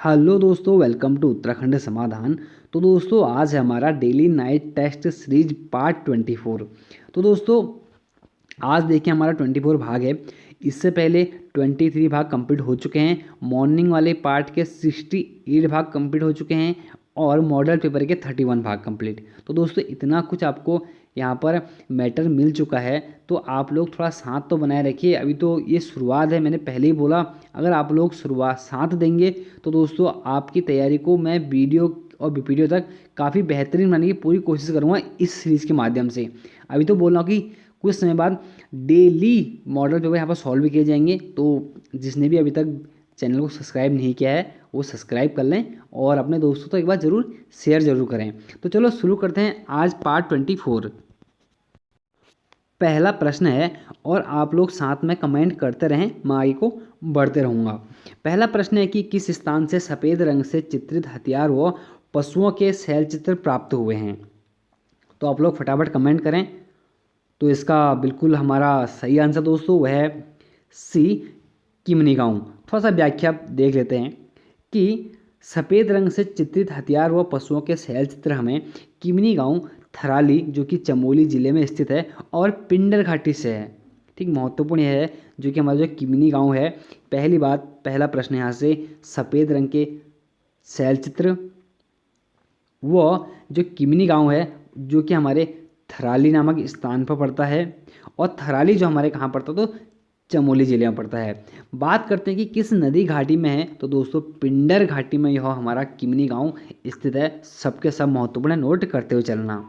Hello दोस्तों, welcome to Uttarakhand समाधान। तो दोस्तों, आज है हमारा daily night test series part 24। तो दोस्तों, आज देखिए हमारा 24 भाग है। इससे पहले 23 भाग कंप्लीट हो चुके हैं। मॉर्निंग वाले पार्ट के 68 भाग कंप्लीट हो चुके हैं और मॉडल पेपर के 31 भाग कंप्लीट। तो दोस्तों, इतना कुछ आपको यहाँ पर मैटर मिल चुका है, तो आप लोग थोड़ा साथ तो बनाए रखिए। अभी तो ये शुरुआत है, मैंने पहले ही बोला, अगर आप लोग शुरुआत साथ देंगे तो दोस्तों आपकी तैयारी को मैं वीडियो और वीडियो तक काफ़ी बेहतरीन बनाने की पूरी कोशिश करूँगा इस सीरीज़ के माध्यम से। अभी तो बोल रहा हूँ कि कुछ समय बाद डेली मॉडल पेपर यहाँ पर सॉल्व भी किए जाएंगे। तो जिसने भी अभी तक चैनल को सब्सक्राइब नहीं किया है वो सब्सक्राइब कर लें और अपने दोस्तों तो एक बार ज़रूर शेयर ज़रूर करें। तो चलो शुरू करते हैं आज पार्ट 24। पहला प्रश्न है और आप लोग साथ में कमेंट करते रहें, मैं आगे को बढ़ते रहूँगा। पहला प्रश्न है कि किस स्थान से सफ़ेद रंग से चित्रित हथियार व पशुओं के शैल चित्र प्राप्त हुए हैं। तो आप लोग फटाफट कमेंट करें। तो इसका बिल्कुल हमारा सही आंसर दोस्तों वह है सी, किमनी गांव। थोड़ा सा व्याख्या देख लेते हैं कि सफ़ेद रंग से चित्रित हथियार व पशुओं के शैल चित्र हमें किमनी गांव थराली जो कि चमोली ज़िले में स्थित है और पिंडर घाटी से है। ठीक, महत्वपूर्ण यह है जो कि हमारा जो किमनी गांव है। पहली बात, पहला प्रश्न यहाँ से सफ़ेद रंग के शैल चित्र, वो जो किमनी गांव है जो कि हमारे थराली नामक स्थान पर पड़ता है और थराली जो हमारे कहाँ पड़ता है तो चमोली ज़िले में पड़ता है। बात करते हैं कि किस नदी घाटी में है, तो दोस्तों पिंडर घाटी में यह हमारा किमनी गांव स्थित है। सबके सब महत्वपूर्ण है, नोट करते हुए चलना।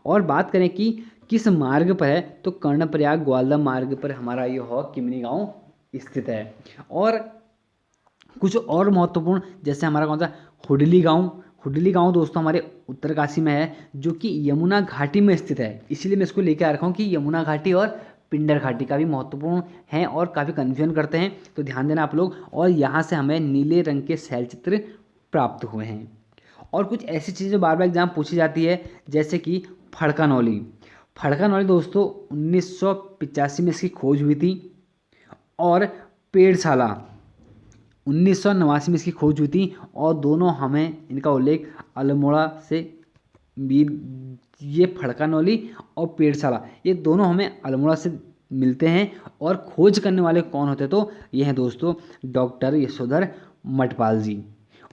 और बात करें कि किस मार्ग पर है, तो कर्णप्रयाग ग्वालियर मार्ग पर हमारा यह किमनी गांव स्थित है। और कुछ और महत्वपूर्ण जैसे हमारा कौन सा हुडली गांव, हुडली गांव दोस्तों हमारे उत्तरकाशी में है जो कि यमुना घाटी में स्थित है। इसीलिए मैं इसको लेके आ रखा हूँ कि यमुना घाटी और पिंडर घाटी का भी महत्वपूर्ण है और काफ़ी कन्फ्यूजन करते हैं, तो ध्यान देना आप लोग। और यहाँ से हमें नीले रंग के शैल चित्र प्राप्त हुए हैं। और कुछ ऐसी चीज़ें जो बार बार एग्जाम पूछी जाती है जैसे कि फड़कानौली। फड़कानौली दोस्तों 1985 में इसकी खोज हुई थी और पेड़शाला 1989 में इसकी खोज हुई थी। और दोनों हमें इनका उल्लेख अल्मोड़ा से भी, ये फड़कानौली और पेड़शाला ये दोनों हमें अल्मोड़ा से मिलते हैं। और खोज करने वाले कौन होते, तो ये हैं दोस्तों डॉक्टर यशोधर मठपाल जी।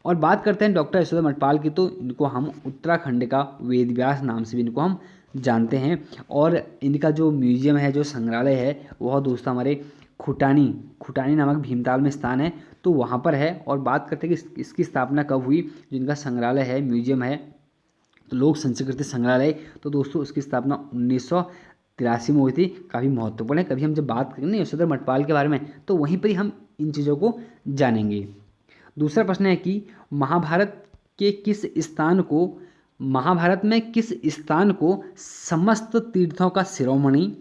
और बात करते हैं डॉक्टर यशोधर मठपाल की, तो इनको हम उत्तराखंड का वेद व्यास नाम से भी इनको हम जानते हैं। और इनका जो म्यूजियम है, जो संग्रहालय है, वह दोस्तों हमारे खुटानी खुटानी नामक भीमताल में स्थान है, तो वहाँ पर है। और बात करते हैं कि इसकी स्थापना कब हुई, जिनका संग्रहालय है, म्यूजियम है, तो लोक संस्कृति संग्रहालय, तो दोस्तों उसकी स्थापना 1983 में हुई थी। काफ़ी महत्वपूर्ण है। कभी हम जब बात करेंगे ना यशोधर मठपाल के बारे में तो वहीं पर ही हम इन चीज़ों को जानेंगे। दूसरा प्रश्न है कि महाभारत के किस स्थान को महाभारत में किस स्थान को समस्त तीर्थों का शिरोमणि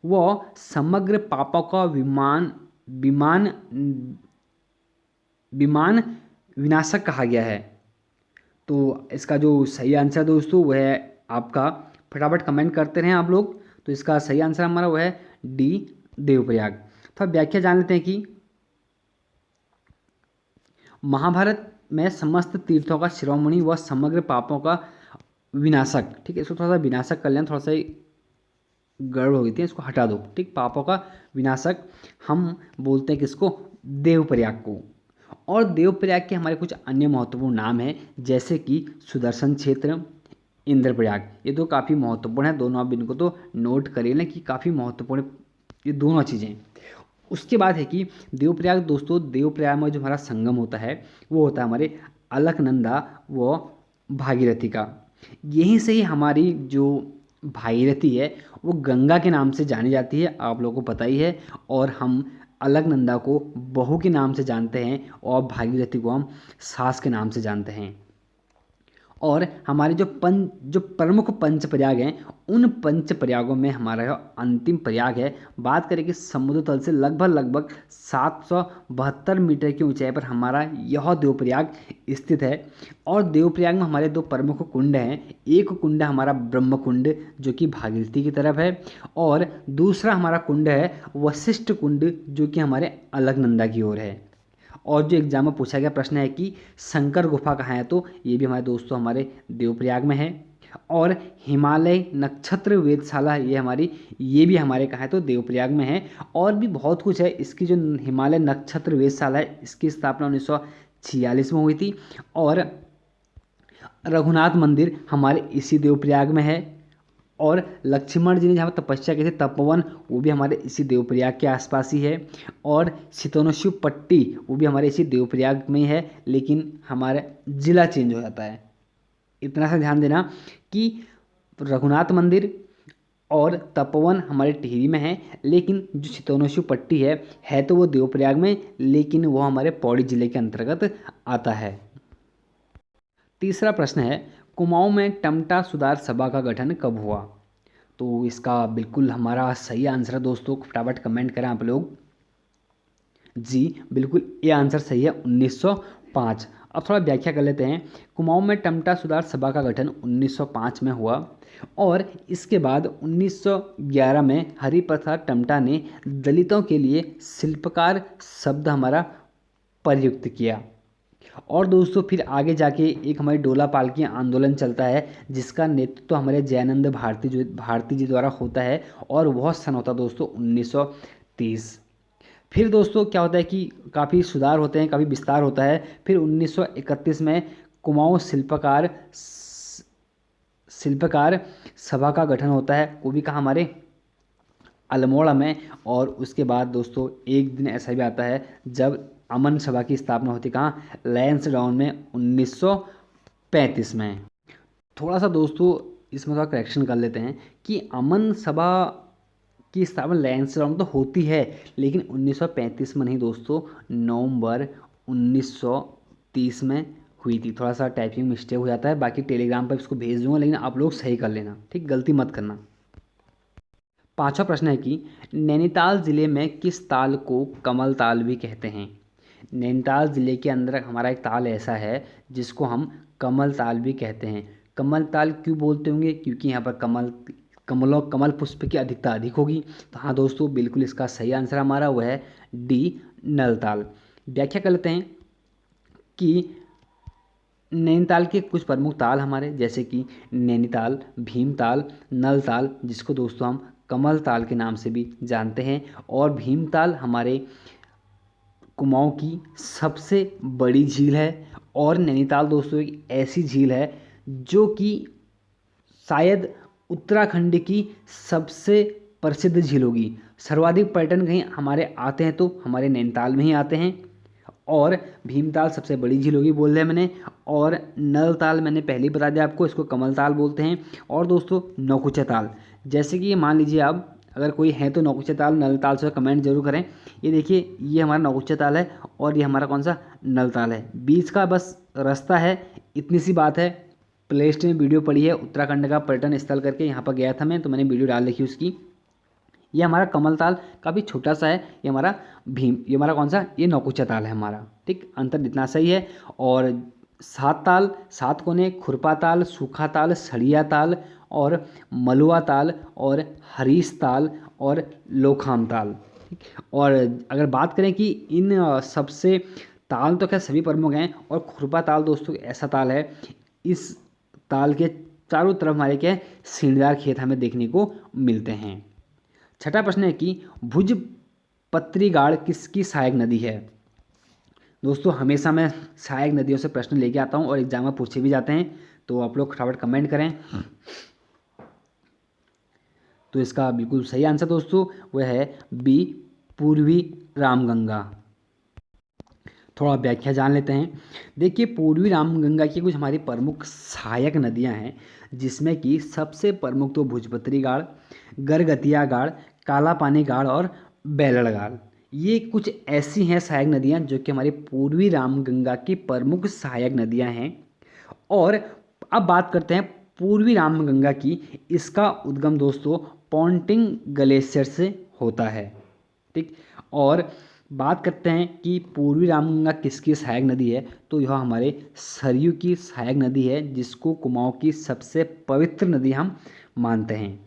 व समग्र पापों का विमान विमान विमान विनाशक कहा गया है। तो इसका जो सही आंसर दोस्तों वह है आपका, फटाफट कमेंट करते रहें आप लोग। तो इसका सही आंसर हमारा वह है डी, देवप्रयाग। तो अब व्याख्या जान लेते हैं कि महाभारत में समस्त तीर्थों का शिरोमणि व समग्र पापों का विनाशक। ठीक है, इसको थोड़ा सा विनाशक कर लें, थोड़ा सा गड़बड़ हो गई थी, इसको हटा दो। ठीक, पापों का विनाशक हम बोलते हैं किसको, देवप्रयाग को। और देवप्रयाग के हमारे कुछ अन्य महत्वपूर्ण नाम हैं जैसे कि सुदर्शन क्षेत्र, इंद्रप्रयाग। ये तो काफ़ी महत्वपूर्ण है, दोनों आप इनको तो नोट करिए लें कि काफ़ी महत्वपूर्ण ये दोनों चीज़ें। उसके बाद है कि देवप्रयाग दोस्तों, देवप्रयाग में जो हमारा संगम होता है वो होता है हमारे अलकनंदा व भागीरथी का। यहीं से ही हमारी जो भागीरथी है वो गंगा के नाम से जानी जाती है, आप लोगों को पता ही है। और हम अलकनंदा को बहू के नाम से जानते हैं और भागीरथी को हम सास के नाम से जानते हैं। और हमारे जो प्रमुख पंच प्रयाग हैं उन पंच प्रयागों में हमारा यह अंतिम प्रयाग है। बात करें कि समुद्र तल से लगभग 772 मीटर की ऊंचाई पर हमारा यह देवप्रयाग स्थित है। और देवप्रयाग में हमारे दो प्रमुख कुंड हैं। एक कुंड है हमारा ब्रह्म कुंड जो कि भागीरथी की तरफ है और दूसरा हमारा कुंड है वशिष्ठ कुंड जो कि हमारे अलकनंदा की ओर है। और जो एग्जाम में पूछा गया प्रश्न है कि शंकर गुफा कहाँ है, तो ये भी हमारे दोस्तों हमारे देवप्रयाग में है। और हिमालय नक्षत्र वेधशाला ये भी हमारे कहाँ है, तो देवप्रयाग में है। और भी बहुत कुछ है, इसकी जो हिमालय नक्षत्र वेधशाला है इसकी स्थापना 1946 में हुई थी। और रघुनाथ मंदिर हमारे इसी देवप्रयाग में है। और लक्ष्मण जी ने जहाँ पर तपस्या की थी तपोवन, वो भी हमारे इसी देवप्रयाग के आसपास ही है। और शीतोनश्यु पट्टी वो भी हमारे इसी देवप्रयाग में ही है, लेकिन हमारा जिला चेंज हो जाता है। इतना सा ध्यान देना कि रघुनाथ मंदिर और तपोवन हमारे टिहरी में है, लेकिन जो शीतोनश्यु पट्टी है तो वो देवप्रयाग में, लेकिन वो हमारे पौड़ी जिले के अंतर्गत आता है। तीसरा प्रश्न है, कुमाऊं में टमटा सुधार सभा का गठन कब हुआ? तो इसका बिल्कुल हमारा सही आंसर है दोस्तों, फटाफट कमेंट करें आप लोग। जी बिल्कुल, ये आंसर सही है, 1905। अब थोड़ा व्याख्या कर लेते हैं। कुमाऊं में टमटा सुधार सभा का गठन 1905 में हुआ और इसके बाद 1911 में हरिप्रसाद टमटा ने दलितों के लिए शिल्पकार शब्द हमारा प्रयुक्त किया। और दोस्तों फिर आगे जाके एक हमारी डोला पालकी आंदोलन चलता है, जिसका नेतृत्व हमारे जयानंद भारती जी द्वारा होता है, और वह सन होता है दोस्तों 1930। फिर दोस्तों क्या होता है कि काफ़ी सुधार होते हैं, काफ़ी विस्तार होता है। फिर 1931 में कुमाऊं शिल्पकार सभा का गठन होता है, वो भी कहाँ, हमारे अल्मोड़ा में। और उसके बाद दोस्तों एक दिन ऐसा भी आता है जब अमन सभा की स्थापना होती, कहाँ, लैंसडाउन में 1935 में। थोड़ा सा दोस्तों इसमें थोड़ा करेक्शन कर लेते हैं कि अमन सभा की स्थापना लैंसडाउन तो होती है, लेकिन 1935 में नहीं दोस्तों, नवंबर 1930 में हुई थी। थोड़ा सा टाइपिंग मिस्टेक हो जाता है, बाकी टेलीग्राम पर इसको भेज दूंगा, लेकिन आप लोग सही कर लेना, ठीक, गलती मत करना। पांचवा प्रश्न है कि नैनीताल जिले में किस ताल को कमल ताल भी कहते हैं? नैनीताल जिले के अंदर हमारा एक ताल ऐसा है जिसको हम कमल ताल भी कहते हैं। कमल ताल क्यों बोलते होंगे? क्योंकि यहाँ पर कमल पुष्प की अधिकता अधिक होगी। तो हाँ दोस्तों, बिल्कुल इसका सही आंसर हमारा वो है डी, नल ताल। व्याख्या कर लेते हैं कि नैनीताल के कुछ प्रमुख ताल हमारे, जैसे कि नैनीताल, भीमताल, नलताल, जिसको दोस्तों हम कमल ताल के नाम से भी जानते हैं। और भीमताल हमारे कुमाऊं की सबसे बड़ी झील है। और नैनीताल दोस्तों एक ऐसी झील है जो कि शायद उत्तराखंड की सबसे प्रसिद्ध झील होगी। सर्वाधिक पर्यटन कहीं हमारे आते हैं तो हमारे नैनीताल में ही आते हैं। और भीमताल सबसे बड़ी झील होगी बोल दिया मैंने। और नल ताल मैंने पहले ही बता दिया आपको, इसको कमल ताल बोलते हैं। और दोस्तों नौकुचिया ताल, जैसे कि ये मान लीजिए आप अगर कोई है तो नौकुचिया ताल, नल ताल से कमेंट जरूर करें। ये देखिए, ये हमारा नौकुचिया ताल है और ये हमारा कौन सा, नल ताल है। बीच का बस रास्ता है, इतनी सी बात है। प्ले लिस्ट में वीडियो पड़ी है उत्तराखंड का पर्यटन स्थल करके, यहाँ पर गया था मैं, तो मैंने वीडियो डाल रखी उसकी। ये हमारा कमल ताल काफ़ी छोटा सा है। ये हमारा ये हमारा कौन सा, ये नौकुचिया ताल है हमारा, ठीक, अंतर इतना सही है। और 7 ताल, 7 कोने, खुरपा ताल, सूखा ताल, सड़िया ताल और मलुआ ताल और हरीश ताल और लोखाम ताल, ठीक। और अगर बात करें कि इन सबसे ताल तो क्या सभी प्रमुख हैं, और खुरपा ताल दोस्तों ऐसा ताल है, इस ताल के चारों तरफ हमारे क्या है, सीढ़ीदार खेत हमें देखने को मिलते हैं। छठा प्रश्न है कि भुज पत्रीगाड़ किसकी सहायक नदी है? दोस्तों हमेशा मैं सहायक नदियों से प्रश्न लेके आता हूं और एग्जाम में पूछे भी जाते हैं, तो आप लोग फटाफट कमेंट करें। तो इसका बिल्कुल सही आंसर दोस्तों वह है बी, पूर्वी रामगंगा। थोड़ा व्याख्या जान लेते हैं। देखिए, पूर्वी रामगंगा की कुछ हमारी प्रमुख सहायक नदियां हैं, जिसमें कि सबसे प्रमुख तो भुजपत्री गाड़, गरगतिया गाड़, काला पानी गाड़ और बेलड़ गाड़। ये कुछ ऐसी हैं सहायक नदियां जो कि हमारी पूर्वी रामगंगा की प्रमुख सहायक नदियां हैं। और अब बात करते हैं पूर्वी रामगंगा की। इसका उद्गम दोस्तों पॉन्टिंग ग्लेशियर से होता है, ठीक। और बात करते हैं कि पूर्वी रामगंगा किसकी सहायक नदी है, तो यह हमारे सरयू की सहायक नदी है, जिसको कुमाऊं की सबसे पवित्र नदी हम मानते हैं।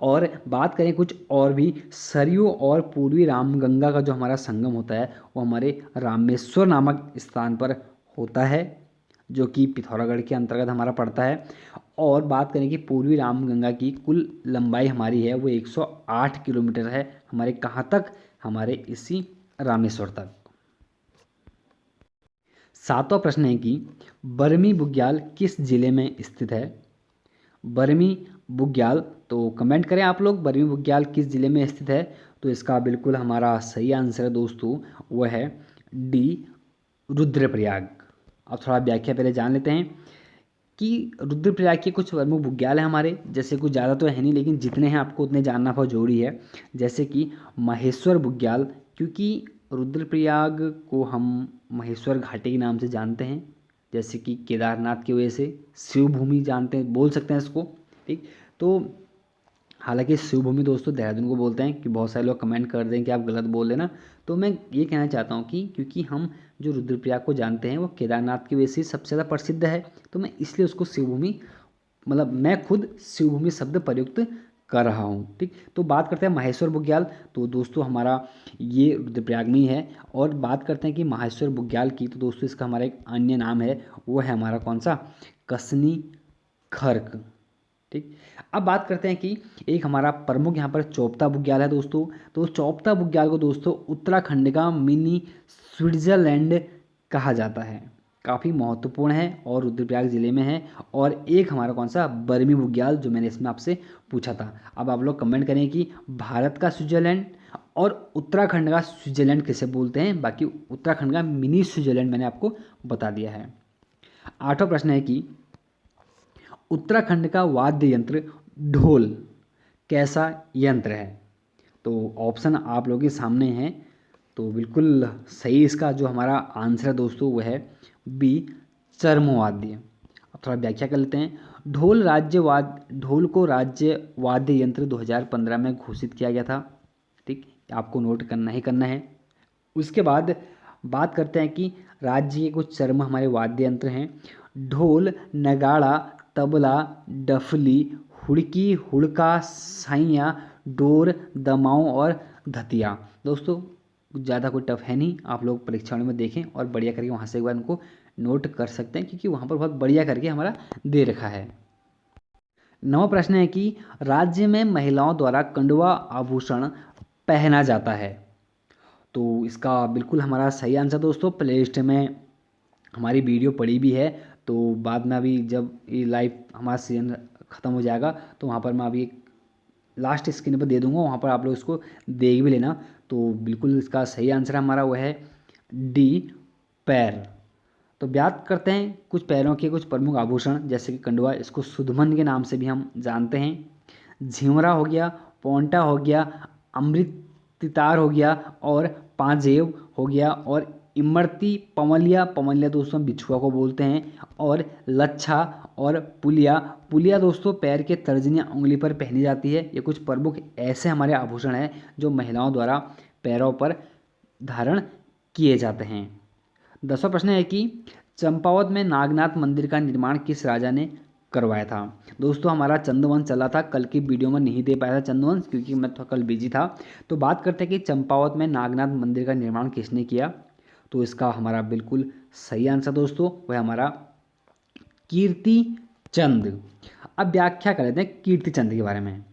और बात करें कुछ और भी, सरयू और पूर्वी रामगंगा का जो हमारा संगम होता है वो हमारे रामेश्वर नामक स्थान पर होता है, जो कि पिथौरागढ़ के अंतर्गत हमारा पड़ता है। और बात करें कि पूर्वी रामगंगा की कुल लंबाई हमारी है वो 108 किलोमीटर है, हमारे कहाँ तक, हमारे इसी रामेश्वर तक। सातवां प्रश्न है कि बरमी बुग्याल किस जिले में स्थित है। बरमी बुग्याल, तो कमेंट करें आप लोग बरमी बुग्याल किस जिले में स्थित है। तो इसका बिल्कुल हमारा सही आंसर है दोस्तों, वह है डी, रुद्रप्रयाग। अब थोड़ा व्याख्या पहले जान लेते हैं कि रुद्रप्रयाग के कुछ प्रमुख बुग्याल हैं हमारे, जैसे कुछ ज़्यादा तो है नहीं लेकिन जितने हैं आपको उतने जानना बहुत जरूरी है। जैसे कि महेश्वर बुग्याल, क्योंकि रुद्रप्रयाग को हम महेश्वर घाटी के नाम से जानते हैं, जैसे कि केदारनाथ की वजह से शिवभूमि जानते हैं, बोल सकते हैं इसको। ठीक, तो हालांकि शिवभूमि दोस्तों देहरादून को बोलते हैं, कि बहुत सारे लोग कमेंट कर दें कि आप गलत बोल रहे ना। तो मैं ये कहना चाहता हूँ कि क्योंकि हम जो रुद्रप्रयाग को जानते हैं वो केदारनाथ की वजह से सबसे ज़्यादा प्रसिद्ध है, तो मैं इसलिए उसको शिवभूमि, मतलब मैं खुद शिवभूमि शब्द प्रयुक्त कर रहा हूँ। ठीक, तो बात करते हैं महेश्वर बुग्याल, तो दोस्तों हमारा ये रुद्रप्रयाग में ही है। और बात करते हैं कि महेश्वर बुग्याल की, तो दोस्तों इसका हमारा एक अन्य नाम है, वो है हमारा कौन सा, कसनी खर्क। ठीक, अब बात करते हैं कि एक हमारा प्रमुख यहाँ पर चोपता बुग्याल है दोस्तों। तो चोपता बुग्याल को दोस्तों उत्तराखंड का मिनी स्विट्जरलैंड कहा जाता है, काफ़ी महत्वपूर्ण है और रुद्रप्रयाग जिले में है। और एक हमारा कौन सा, बरमी बुग्याल, जो मैंने इसमें आपसे पूछा था। अब आप लोग कमेंट करें कि भारत का स्विट्जरलैंड और उत्तराखंड का स्विट्जरलैंड किसे बोलते हैं। बाकी उत्तराखंड का मिनी स्विट्जरलैंड मैंने आपको बता दिया है। आठवां प्रश्न है कि उत्तराखंड का वाद्य यंत्र ढोल कैसा यंत्र है। तो ऑप्शन आप लोगों के सामने हैं, तो बिल्कुल सही इसका जो हमारा आंसर है दोस्तों वह है बी, चर्मवाद्य। अब थोड़ा व्याख्या कर लेते हैं। ढोल को राज्य वाद्य यंत्र 2015 में घोषित किया गया था। ठीक, आपको नोट करना ही करना है। उसके बाद बात करते हैं कि राज्य के कुछ चर्म हमारे वाद्य यंत्र हैं, ढोल, नगाड़ा, तबला, डफली, हुड़की, हुड़का, साइयाँ, डोर, दमाऊँ और धतिया। दोस्तों ज़्यादा कोई टफ है नहीं, आप लोग परीक्षाओं में देखें और बढ़िया करके वहाँ से एक बार उनको नोट कर सकते हैं, क्योंकि वहाँ पर बहुत बढ़िया करके हमारा दे रखा है। नवा प्रश्न है कि राज्य में महिलाओं द्वारा कंडवा आभूषण पहना जाता है। तो इसका बिल्कुल हमारा सही आंसर दोस्तों, प्ले लिस्ट में हमारी वीडियो पड़ी भी है। तो बाद में अभी जब ये लाइव हमारा सीजन ख़त्म हो जाएगा तो वहाँ पर मैं अभी एक लास्ट स्क्रीन पर दे दूंगा, वहाँ पर आप लोग इसको देख भी लेना। तो बिल्कुल इसका सही आंसर हमारा वह है डी, पैर। तो बात करते हैं कुछ पैरों के कुछ प्रमुख आभूषण, जैसे कि कंडवा, इसको सुधमन के नाम से भी हम जानते हैं, झिमरा हो गया, पोंटा हो गया, अमृतितार हो गया और पांजेब हो गया, और इमरती, पमलिया, पमलिया दोस्तों बिछुआ को बोलते हैं, और लच्छा और पुलिया। पुलिया दोस्तों पैर के तर्जनी उंगली पर पहनी जाती है। ये कुछ प्रमुख ऐसे हमारे आभूषण हैं जो महिलाओं द्वारा पैरों पर धारण किए जाते हैं। 10वां प्रश्न है कि चंपावत में नागनाथ मंदिर का निर्माण किस राजा ने करवाया था। दोस्तों हमारा चंद्रवंश चला था, कल की वीडियो में नहीं दे पाया था चंद्रवंश, क्योंकि मैं थोड़ा कल बिजी था। तो बात करते हैं कि चंपावत में नागनाथ मंदिर का निर्माण किसने किया। तो इसका हमारा बिल्कुल सही आंसर दोस्तों वह हमारा कीर्ति चंद। अब व्याख्या कर लेते हैं कीर्ति चंद के बारे में।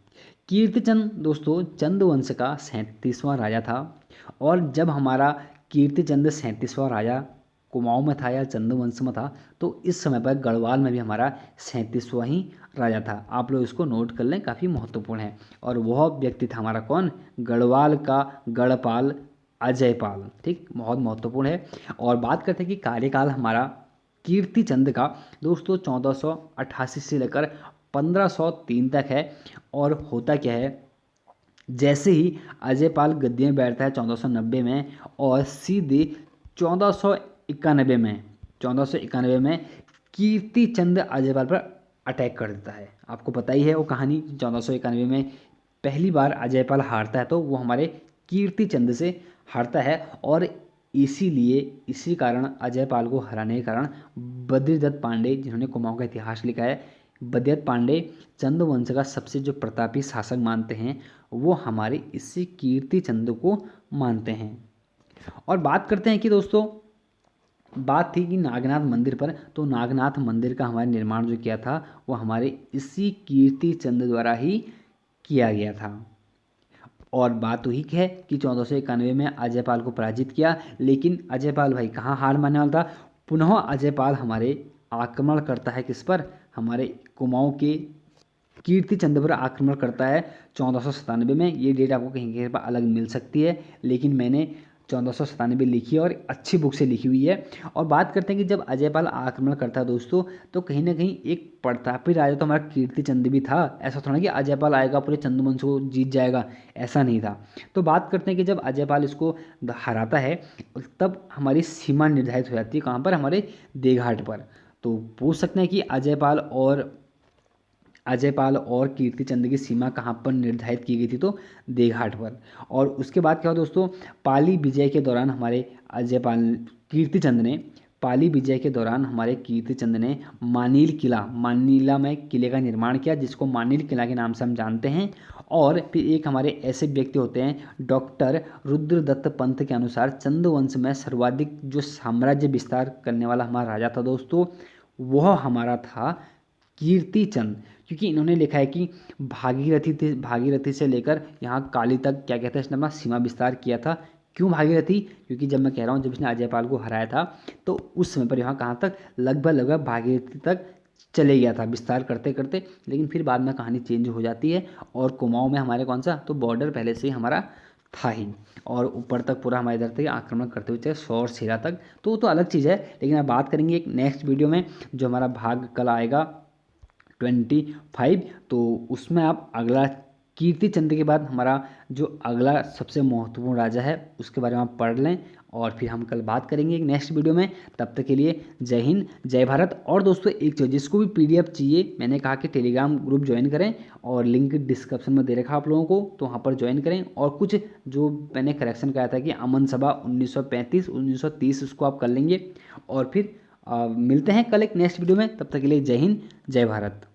कीर्तिचंद दोस्तों चंद्रवंश का 37वां राजा था, और जब हमारा कीर्तिचंद 37वां राजा कुमाऊं में था या चंद्रवंश में था, तो इस समय पर गढ़वाल में भी हमारा 37वां ही राजा था। आप लोग इसको नोट कर लें, काफ़ी महत्वपूर्ण है। और वह व्यक्ति था हमारा कौन, गढ़वाल का गढ़पाल अजयपाल। ठीक, बहुत महत्वपूर्ण है। और बात करते हैं कि कार्यकाल हमारा कीर्तिचंद का दोस्तों 1488 से लेकर 1503 तक है। और होता क्या है, जैसे ही अजयपाल गद्दी में बैठता है 1490 में, और सीधे 1491 में कीर्तिचंद अजयपाल पर अटैक कर देता है। आपको पता ही है वो कहानी, 1491 में पहली बार अजयपाल हारता है तो वो हमारे कीर्तिचंद से हारता है। और इसीलिए इसी कारण अजयपाल को हराने के कारण बद्रीदत्त पांडे, जिन्होंने कुमाऊं का इतिहास लिखा है, बदियत पांडे चंद्रवंश का सबसे जो प्रतापी शासक मानते हैं वो हमारे इसी कीर्ति चंद को मानते हैं। और बात करते हैं कि दोस्तों, बात थी कि नागनाथ मंदिर पर, तो नागनाथ मंदिर का हमारे निर्माण जो किया था वो हमारे इसी कीर्ति चंद द्वारा ही किया गया था। और बात वही है कि 1491 में अजयपाल को पराजित किया, लेकिन अजयपाल भाई कहाँ हार मानने वाला था। पुनः अजयपाल हमारे आक्रमण करता है किस पर, हमारे कुमाऊं के कीर्ति चंद पर आक्रमण करता है 1497 में। ये डेट आपको कहीं कहीं पर अलग मिल सकती है, लेकिन मैंने 1497 लिखी है और अच्छी बुक से लिखी हुई है। और बात करते हैं कि जब अजयपाल आक्रमण करता है दोस्तों, तो कहीं ना कहीं एक प्रतापी राजा तो हमारा कीर्ति चंद भी था। ऐसा थोड़ा कि अजयपाल आएगा पूरे चंद्रवंश को जीत जाएगा, ऐसा नहीं था। तो बात करते हैं कि जब अजयपाल इसको हराता है तब हमारी सीमा निर्धारित हो जाती है कहाँ पर, हमारे देघाट पर। तो पूछ सकते हैं कि अजयपाल और कीर्ति चंद की सीमा कहाँ पर निर्धारित की गई थी, तो देघाट पर। और उसके बाद क्या हुआ दोस्तों, पाली विजय के दौरान हमारे अजयपाल कीर्ति चंद ने पाली विजय के दौरान हमारे कीर्ति चंद ने मानीला में किले का निर्माण किया, जिसको मानील किला के नाम से हम जानते हैं। और फिर एक हमारे ऐसे व्यक्ति होते हैं डॉक्टर रुद्रदत्त पंत के अनुसार चंद्रवंश में सर्वाधिक जो साम्राज्य विस्तार करने वाला हमारा राजा था दोस्तों, वह हमारा था कीर्ति चंद। क्योंकि इन्होंने लिखा है कि भागीरथी से लेकर यहाँ काली तक क्या कहते हैं इसने अपना सीमा विस्तार किया था। क्यों भागीरथी, क्योंकि जब मैं कह रहा हूँ जब इसने अजयपाल को हराया था तो उस समय पर यहाँ कहाँ तक, लगभग भागीरथी तक चले गया था विस्तार करते करते। लेकिन फिर बाद में कहानी चेंज हो जाती है और कुमाऊं में हमारे कौन सा, तो बॉर्डर पहले से ही हमारा था ही, और ऊपर तक पूरा हमारे इधर तक आक्रमण करते हुए चले सौर सेरा तक। तो वो तो अलग चीज़ है, लेकिन अब बात करेंगे एक नेक्स्ट वीडियो में जो हमारा भाग कल आएगा 25। तो उसमें आप अगला कीर्ति चंद के बाद हमारा जो अगला सबसे महत्वपूर्ण राजा है उसके बारे में आप पढ़ लें, और फिर हम कल बात करेंगे एक नेक्स्ट वीडियो में। तब तक के लिए जय हिंद जय भारत। और दोस्तों एक चीज़, जिसको भी पीडीएफ चाहिए मैंने कहा कि टेलीग्राम ग्रुप ज्वाइन करें, और लिंक डिस्क्रिप्शन में दे रखा आप लोगों को, तो वहाँ पर ज्वाइन करें। और कुछ जो मैंने करेक्शन कराया था कि अमन सभा 1935 1930 उसको आप कर लेंगे। और फिर मिलते हैं कल एक नेक्स्ट वीडियो में, तब तक के लिए जय हिंद जय भारत।